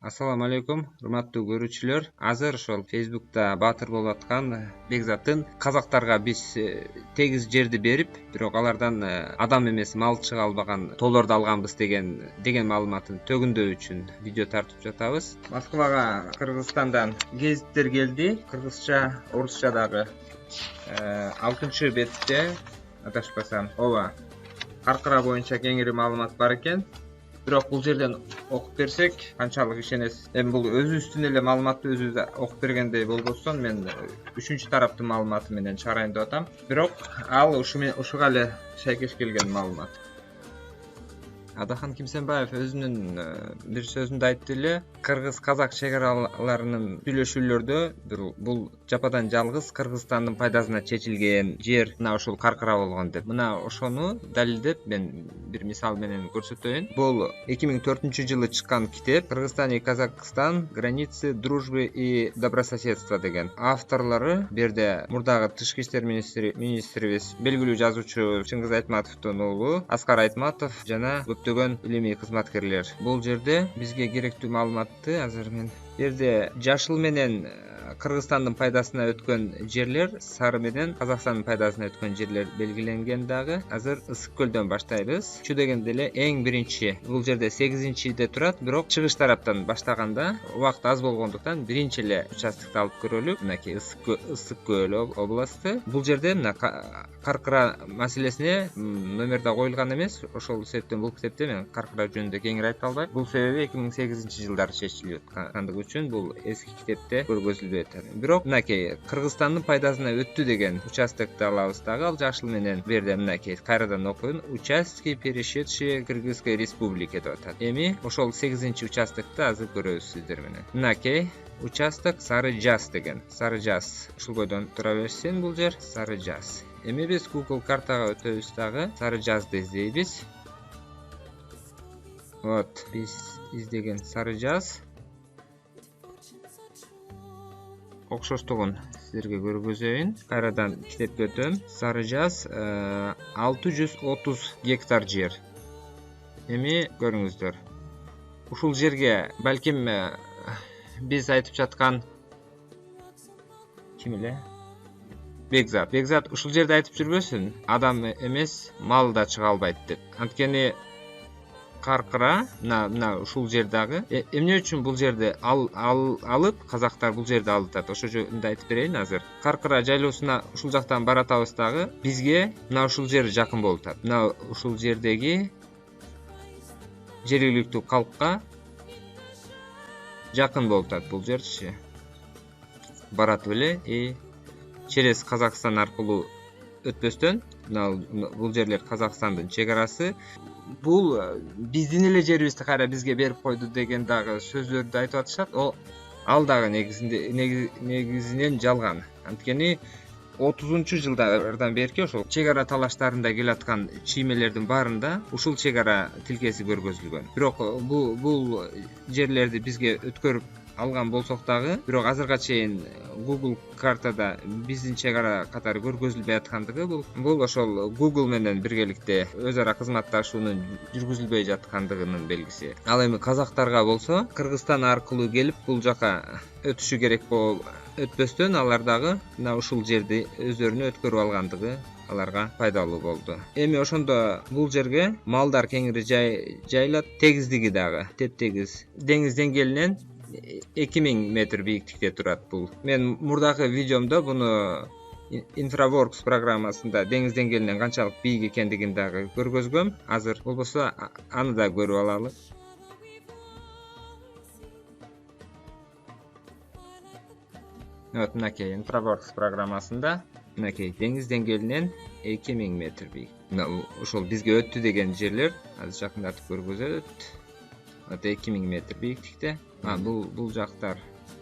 Assalamu алейкум, урматтуу көрүүчүлөр. Азыр ошол Facebook'та баатыр болуп аткан Бекзаттын казактарга биз тегиз жерди берип, бирок алардан адам эмес мал чыга албаган тоолорду алганбыз деген маалыматын төгүндөө үчүн видео тартып жатабыз. Москвага Кыргызстандан гезиттер келди. Кыргызча, орусча дагы 6-бетте адашпасам, ооба, Каркыра боюнча кеңири маалымат бар экен. Бирок бул жерден окуп берсек, канчалык ишенесиз? Эми бул өзүбүздүн эле маалыматты өзүбүз окуп бергендей болбостон, мен үчүнчү тараптын маалыматы менен чыгарайын деп атам. Бирок ал ушуга эле шайкеш келген маалымат. Адахан Кимсенбаев өзүнүн бир сөзүндө айтты эле, кыргыз-казак чек араларынын сүйлөшүүлөрдө бул жападан жалгыз Кыргызстандын пайдасына чечилген жер мына ушул Каркыра болгон деп. Мына ошону далилдеп мен бир мисал менен көрсөтөйүн. Бул 2004-жылы чыккан китеп Кыргызстан и Казакстан границы дружбы и добрососедства деген. Авторлору берде мурдагы тышкы иштер министрибиз, белгилүү жазуучу Чыңгыз Айтматовдун уулу Аскар Айтматов жана көптөгөн илимий кызматкерлер. Бул жерде бизге керектүү маалыматты азыр мен жерде жашыл менен Кыргызстандын пайдасына өткөн жерлер, сары менен Казакстандын пайдасына өткөн жерлер белгиленген дагы. Азыр Ысык көлдөн баштайбыз. Чу дегенде эле эң биринчи, бул жерде 8-де турат, бирок чыгыш тараптан баштаганда убакыт аз болгондуктан биринчи эле участокду алып көрөлү. Мынакей Ысык көл областы. Бул жерде мына Каркыра маселесине номерде коюлган эмес. Ошол себептен бул китепте мен Каркыра жөнүндө кеңири айта албайм. Бул себеби 2008-жылдары чечилип аткандыгы үчүн бул эски китепте көргөзүлбөйт. Бирок мынакей Кыргызстандын пайдасына өттү деген участокду алабыз дагы. Ал жашыл менен берде мынакей кайрадан окуйм. Участки, перешедшие Кыргызской республике деп атат. Эми ошол 8-участокту азыр көрөбүз сиздер менен. Мынакей участок Сары Жаз деген. Сары Жаз. Ушул бойдон тура берсин бул жер Сары Жаз. Эми биз Google картага өтөбүз дагы. Сары Жазды издейбиз. Вот, биз издеген Сары Жаз окшоштугун сиздерге көргөзөйүн. Кайрадан китепке өтөм. Сары Жаз 630 гектар жер. Эми көрүңүздөр. Ушул жерге балким биз айтып жаткан ким эле? Бекзат ушул жерде айтып жүрбөсүн? Адам эмес, мал да чыга албайт деп. Анткени Каркыра мына ушул жердагы эмне үчүн бул жерди алып казактар бул жерди алып, ошо жөнүндө айтып берейин азыр. Каркыра жайлоосуна ушул жактан баратабыз дагы, бизге мына ушул жер жакын болуп атат. Мына ушул жердеги жергиликтүү калкка жакын болуп атат бул жерчи. Баратып эле и через Казакстан аркылуу өтпөстөн, бул жерлер Казакстандын чек арасы. Бул биздин эле жерибизди кайра бизге берип койду деген дагы сөздөрдү айтып атышат. Ал дагы негизинен жалган. Анткени 30-жылдардан берки ошол чек ара талаштарында келаткан чиймелердин баарында ушул чек ара тилкеси көргөзүлгөн. Бирок бул жерлерди бизге өткөрүп алган болсок дагы, бирок азырга чейин Google картада биздин чек ара катары көргөзүлбөй аткандыгы бул ошол Google менен биргеликте өз ара кызматташуунун жүргүзүлбөй жаткандыгынын белгиси. Ал эми казактарга болсо Кыргызстан аркылуу келип бул жака өтүшү керек болуп өтпөстөн алар дагы мына ушул жерди өздөрүнө өткөрүп алгандыгы аларга пайдалуу болду. Эми ошондо бул жерге малдар кеңири жайылат, тегиздиги дагы тептегиз. Деңиз деңгээлинен 2000 метр бийиктикте турат бул. Мен мурдагы видеомдо буну Infraworks программасында деңиз деңгээлинен канчалык бийик экендигин дагы көргөзгөм. Азыр болбосо аны да көрүп алалы. Вот мынакей Infraworks программасында мынакей деңиз деңгээлинен 2000 метр бийик. Ошол бизге өттү деген жерлер азыр жакындатып көргөзөт. Вот 2000 метр бийиктикте. Бул жактар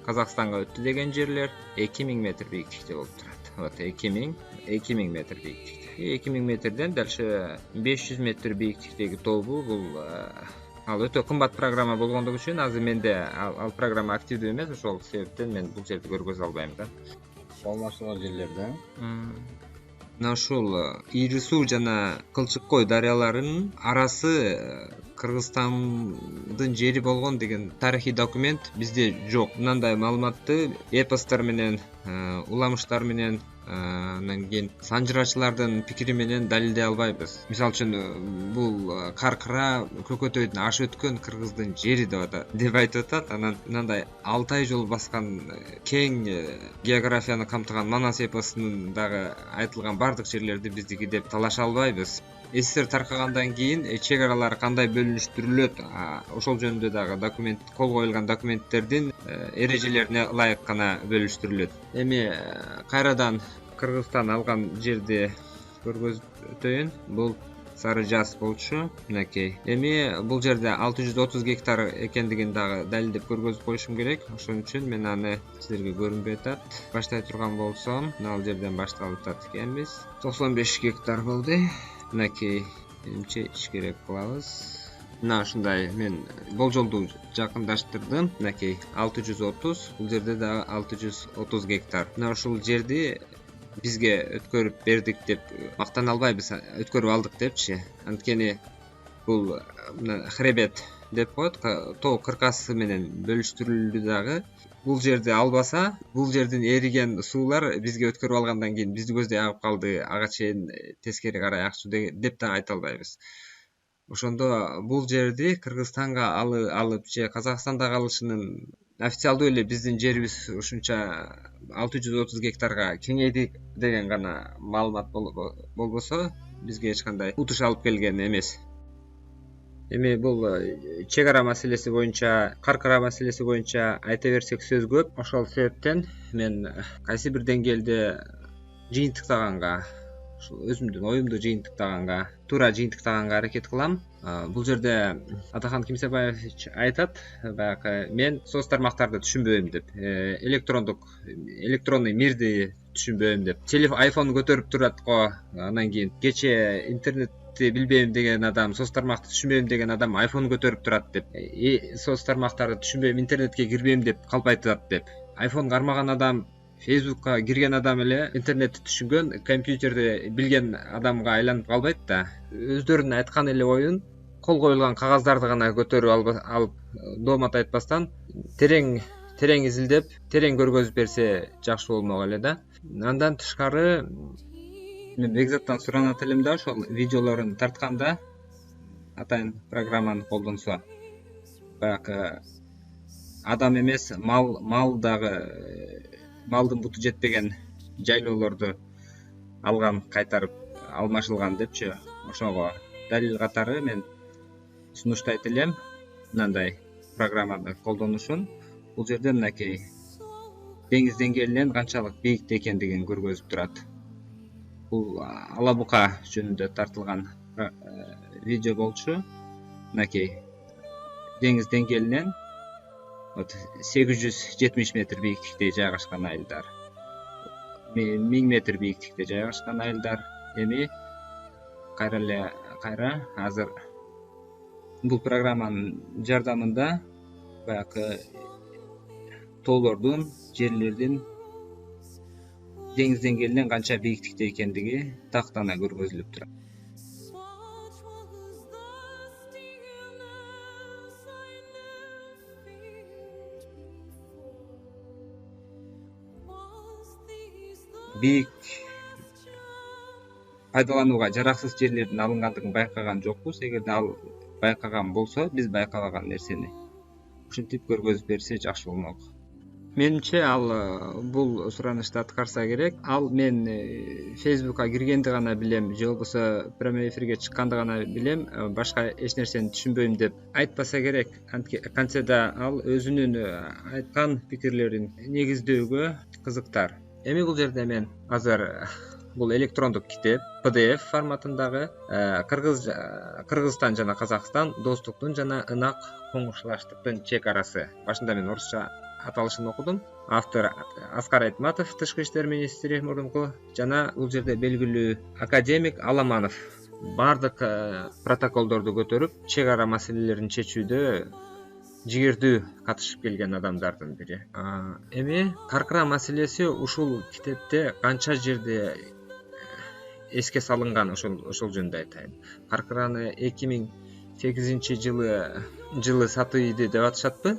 Казакстанга өттү деген жерлер 2000 метр бийиктикте болуп турат. Вот 2000 метр бийиктикте. 2000 метрден дальше 500 метр бийиктиктеги тобу бул ал өтө кымбат программа болгондугу үчүн азыр менде ал программа активдүү эмес, ошол себептен мен бул жерди көргөзө албайм да. Алмашылган жерлерде. Мына ушул Ири суу жана Кылчык кой дарыяларынын арасы Кыргызстандын жери болгон деген тарыхый документ бизде жок. Мындай маалыматты эпостор менен, уламыштар менен, анан кийин санжырачылардын пикири менен далилдей албайбыз. Мисалы үчүн бул Каркыра Көкөтөйдүн ашы өткөн кыргыздын жери деп айтып атат. Анан мындай Алтай жол баскан кең географияны камтыган Манас эпосунун дагы айтылган бардык жерлерди биздики деп талаша албайбыз. СССР таркагандан кийин чек аралары кандай бөлүнүштүрүлөт, ошол жөнүндө дагы документ, кол коюлган документтердин эрежелерине ылайык гана бөлүштүрүлөт. Эми кайрадан Кыргызстан алган жерди көргөзүп өтөйүн. Бул Сары Жаз болчу. Мынакей. Эми бул жерде 630 гектар экендигин дагы далилдеп көргөзүп коюшум керек. Ошон үчүн мен аны силерге көрүнбөй атат. Баштай турган болсом, мына бул жерден башталып атат экенбиз. 95 гектар болду. Мынакей. Эмче иш керек кылабыз. Мына ушундай мен болжолду жакындаштырдым. Мынакей 630, бул жерде дагы 630 гектар. Мына ушул жерди бизге өткөрүп бердик деп мактана албайбыз, өткөрүп алдык депчи. Анткени бул мына хребет деп коет, тоо кыркасы менен бөлүштүрүлдү дагы. Бул жерди албаса, бул жердин эриген суулар бизге өткөрүп алгандан кийин бизди көздөй агып калды, ага чейин тескери карай акчу деп да айта албайбыз. Ошондо бул жерди Кыргызстанга алып же Казакстанда калышынын официалдуу эле биздин жерибиз ушунча 630 гектарга кеңейди деген гана маалымат болбосо, бизге эч кандай утуш алып келген эмес. Эми бул чек ара маселеси боюнча, Каркыра маселеси боюнча айта берсек сөз көп. Ошол себептен мен кайсы бир деңгээлде жыйынтыктаганга, өзүмдүн оюмду жыйынтыктаганга, туура жыйынтыктаганга аракет кылам. Бул жерде Атахан Кимсебаевич айтат, баягы мен соц тармактарды түшүнбөйм деп, электронный мирди түшүнбөйм деп. Айфон көтөрүп турат го, анан кийин кече интернетти билбейм деген адам, соц тармакты түшүнбөйм деген адам айфон көтөрүп турат деп, соц тармактарды түшүнбөйм, интернетке кирбейм деп калп айтат деп. Айфон кармаган адам, Фейсбукка кирген адам эле интернетти түшүнгөн, компьютерди билген адамга айланып калбайт да. Өздөрүнүн айткан эле оюн кол коюлган кагаздарды гана көтөрүп алып доомат айтпастан терең изилдеп, терең көргөзүп берсе жакшы болмок эле да. Андан тышкары мен Бекзаттан суранат элем да, ошол видеолорун тартканда атайын программаны колдонсо, баягы адам эмес, мал дагы, малдын буту жетпеген жайлоолорду алган, кайтарып алмашылган депчи. Ошого далил катары мен сунуштайт элем мындай программаны колдонушун. Бул жерде мынакей деңиз деңгээлинен канчалык бийикте экендигин көргөзүп турат. Бул Ала Бука жөнүндө тартылган видео болчу. Мынакей деңиз деңгээлинен 870 метр бийиктикте жайгашкан айылдар, 1000 метр бийиктикте жайгашкан айылдар. Эми кайра азыр бул программанын жардамында баягы тоолордун, жерлердин деңиз деңгээлинен канча бийиктикте экендиги тактана көргөзүлүп турат. Бийик пайдаланууга жараксыз жерлердин алынгандыгын байкаган жокпуз. Эгерде ал байкаган болсо, биз байкабаган нерсени ушинтип көргөзүп берсе жакшы болмок. Менимче ал бул суранышты аткарса керек. Ал мен Фейсбукка киргенди гана билем, же болбосо прямой эфирге чыкканды гана билем, башка эч нерсени түшүнбөйм деп айтпаса керек. Кантсе ал өзүнүн айткан пикирлерин негиздөөгө кызыктар. Эми бул жерде мен азыр бул электрондук китеп, PDF форматындагы Кыргызстан жана Казакстан достуктун жана ынак коңшулаштыктын чек арасы. Башында мен орусча аталышын окудум. Автор Аскар Айтматов, тышкы иштер министри мурунку, жана бул жерде белгилүү академик Аламанов бардык протоколдорду көтөрүп, чек ара маселелерин чечүүдө жигердүү катышып келген адамдардын бири. Эми Каркыра маселеси ушул китепте канча жерде эске салынган, ошол жөнүндө айтайын. Каркыраны жылы сатыйды деп атышатпы.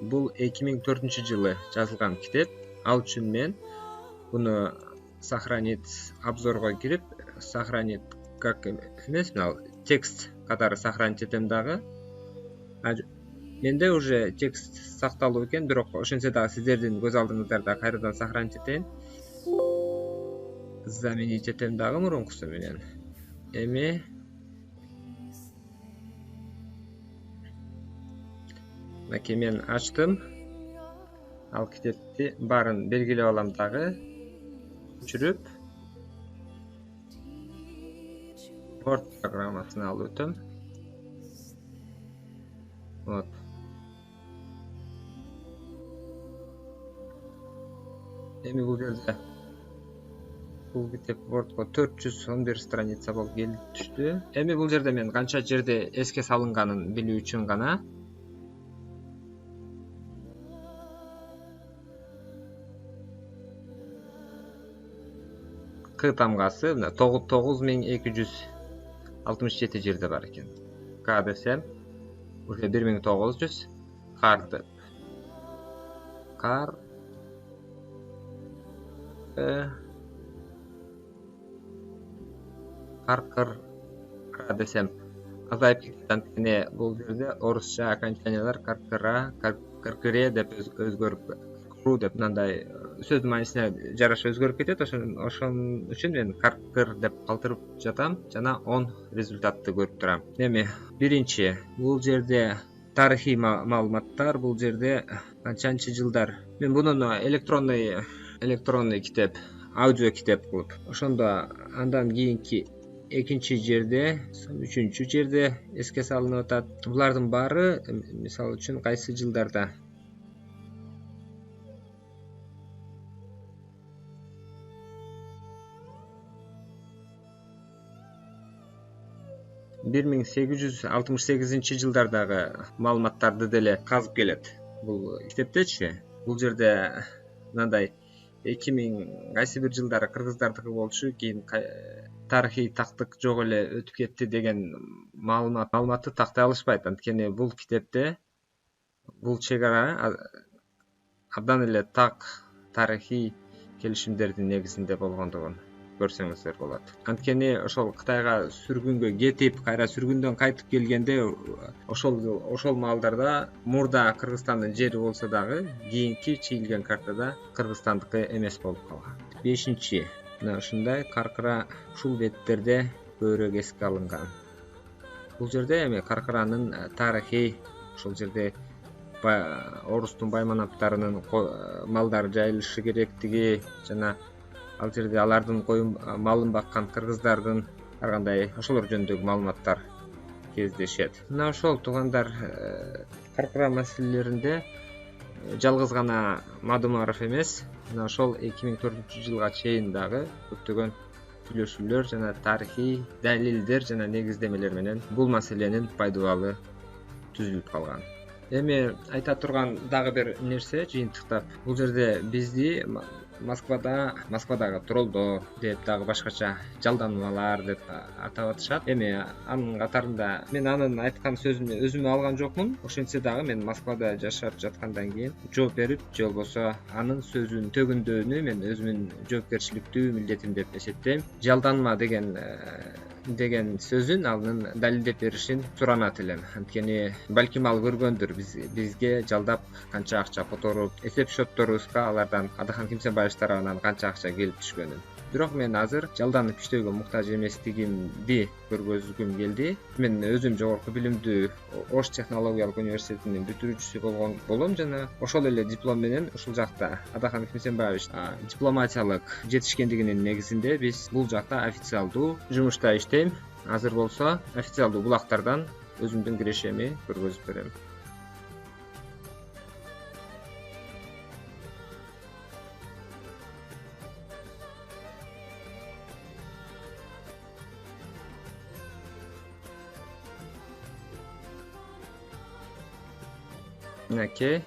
Бул 2004-жылы жазылган китеп. Ал үчүн мен буну сохранить обзорго кирип, сохранить как эмес, текст катары сохранить этем дагы. Менде уже текст сакталуу экен, бирок ошентсе дагы сиздердин көз алдыңыздарда кайрадан сохранить этейин. Заменить этем дагы мурункусу менен. Эми мынакей мен ачтым. Ал китепти баарын белгилеп алам дагы. Өчүрүп Word программасын алып өтөм. Вот. Эми бул жерде бул китеп Word'го 411 страница болуп келип түштү. Эми бул жерде мен канча жерде эске салынганын билүү үчүн гана К тамгасы 9267 жерде бар экен. К десем уже 1900, кар деп. Кар каркыр десем азайып кетет. Анткени бул жерде орусча окончаниялар каркыра, каркыре деп өзгөрүп, каркыруу деп мындай сөздүн маанисине жараша өзгөрүп кетет. Ошон үчүн мен каркыр деп калтырып жатам жана 10 результатты көрүп турам. Эми биринчи, бул жерде тарыхый маалыматтар, бул жерде канчанчы жылдар. Мен муну электронный китеп, аудио китеп кылып, ошондо андан кийинки экинчи жерде, үчүнчү жерде эске салынып атат. Булардын баары мисалы үчүн кайсы жылдарда? Бир 1868 жылдардагы маалыматтарды деле казып келет. Бул китептечи. Бул жерде мындай 2000 кайсы бир жылдары кыргыздардыкы болчу, кийин тарыхый тактык жок эле өтүп кетти деген маалыматты тактай алышпайт. Анткени бул китепте бул чек ара абдан эле так тарыхый келишимдердин негизинде болгондугун көрсөңүздөр болот. Анткени ошол Кытайга сүргүнгө кетип, кайра сүргүндөн кайтып келгенде ошол маалдарда мурда Кыргызстандын жери болсо дагы кийинки чийилген картада Кыргызстандыкы эмес болуп калган. Бешинчи, мына ушундай каркыра ушул беттерде көбүрөөк эске алынган. Бул жерде эми каркыранын тарыхый, ошол жерде орустун байманаптарынын малдары жайылышы керектиги жана ал жерде алардын коюн малын баккан кыргыздардын ар кандай ошолор жөнүндөгү маалыматтар кездешет. Мына ошол туугандар, каркыра маселелеринде жалгыз гана Мадумаров эмес, мына ошол 2004-жылга чейин дагы көптөгөн сүйлөшүүлөр жана тарыхый далилдер жана негиздемелер менен бул маселенин пайдубалы түзүлүп калган. Эми айта турган дагы бир нерсе жыйынтыктап, бул жерде бизди Москвадагы троллдор деп, дагы башкача жалданмалар деп атап атышат. Эми анын катарында мен анын айткан сөзүн өзүмө алган жокмун. Ошентсе дагы мен Москвада жашап жаткандан кийин жооп берип, же болбосо анын сөзүн төгүндөөнү мен өзүмдүн жоопкерчиликтүү милдетим деп эсептейм. Жалданма деген сөзүн анын далилдеп беришин суранат элем. Анткени балким ал көргөндүр, бизге жалдап канча акча которуп, эсеп счетторубузга алардан Адахан Кимсенбаев тарабынан канча акча келип түшкөнүн. Бирок мен азыр жалданып иштөөгө муктаж эместигимди көргөзгүм келди. Мен өзүм жогорку билимдүү Ош технологиялык университетинин бүтүрүүчүсү болом жана ошол эле диплом менен ушул жакта Адахан Кимсенбаев дипломатиялык жетишкендигинин негизинде биз бул жакта официалдуу жумушта иштейм. Азыр болсо официалдуу булактардан өзүмдүн кирешеми көргөзүп берем. Мынакей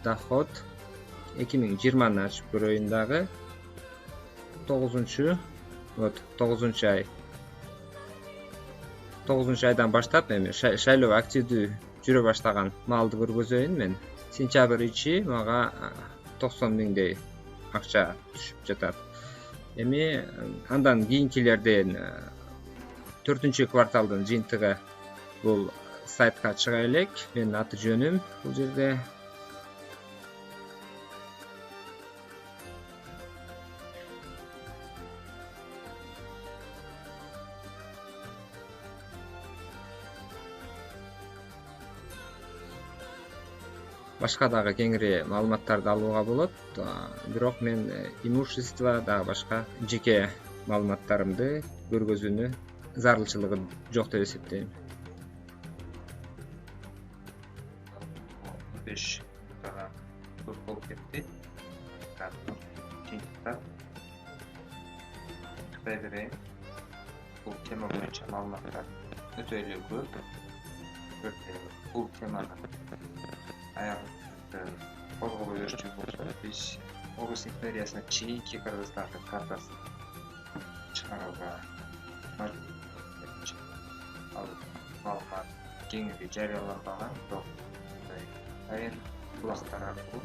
доход 2020-ны ачып көрөйүн дагы. 9-ай 9-айдан баштап эми шайлоо активдүү жүрө баштаган малды көргөзөйүн мен. Сентябрь ичи мага 90 миңдей акча түшүп жатат. Эми андан кийинкилерден 4-кварталдын жыйынтыгы бул сайтка чыга элек. Менин аты жөнүм бул жерде. Башка дагы кеңири маалыматтарды алууга болот. Бирок мен имущество дагы башка жеке маалыматтарымды көргөзүүнү зарылчылыгы жок деп эсептейм. 5 дагы көп болуп кетти. Кытай берейин. Бул тема боюнча маалыматтар өтө эле көп. Бул теманы козгоп өтүшчү болсок, биз Орус империясына чейинки Кыргызстандын картасын чыгарууга ал маалымат кеңири жарыяланбаган, бирок айын булактар аркылуу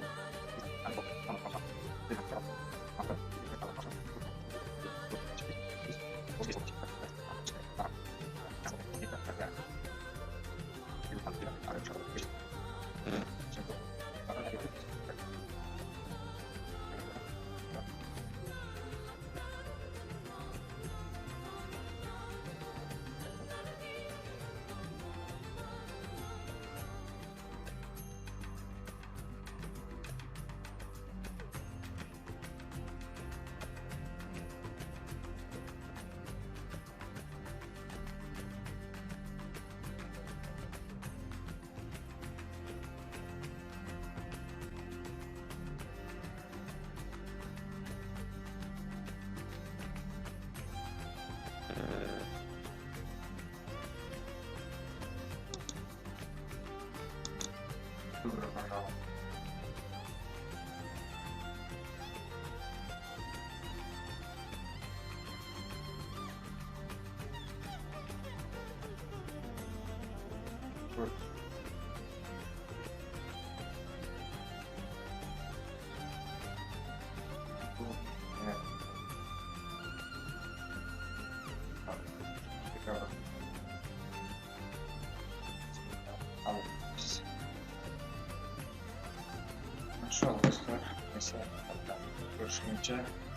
Görüşmek üzere.